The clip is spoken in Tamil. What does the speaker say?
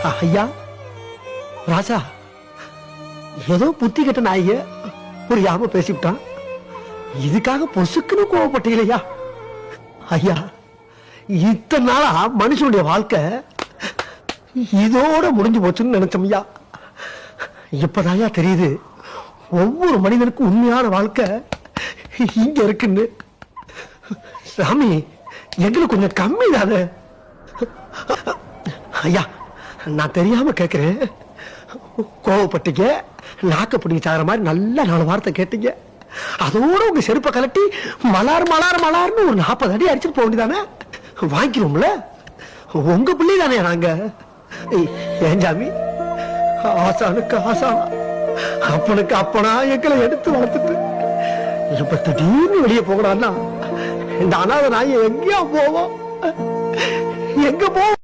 ஐயா ராஜா, ஏதோ புத்தி கட்ட நாய புரியாம பேசிவிட்டான். இதுக்காக பொசுக்குன்னு கோவப்பட்டீங்களா? ஐயா, இத்தனை நாளா மனுஷனுடைய வாழ்க்கை இதோட முடிஞ்சு போச்சுன்னு நினைச்சோம் ஐயா. இப்பதான் தெரியுது ஒவ்வொரு மனிதனுக்கும் உண்மையான வாழ்க்கை இங்க இருக்குன்னு. சாமி, எங்களுக்கு கொஞ்சம் கம்மி தானே. ஐயா, நான் தெரியாம கேட்கிறேன். கோவப்பட்டீங்க, நாக்க பிடிங்க சாகிற மாதிரி நல்ல 4 வார்த்தை கேட்டீங்க. அதோட உங்க செருப்பை கலட்டி மலார் மலார் மலார்னு ஒரு 40 அடி அடிச்சுட்டு போக வேண்டியதானே? வாங்கிக்கிறோம்ல, உங்க பிள்ளை தானே நாங்க. ஏன் சாமி, ஆசானுக்கு ஆசானா அப்பனுக்கு அப்பனா எங்களை எடுத்து வளர்த்துட்டு இப்ப திடீர்னு வெளியே போகலான்னா இந்த அனாதை நாயை எங்கேயா போவோம்? எங்க போவோம்?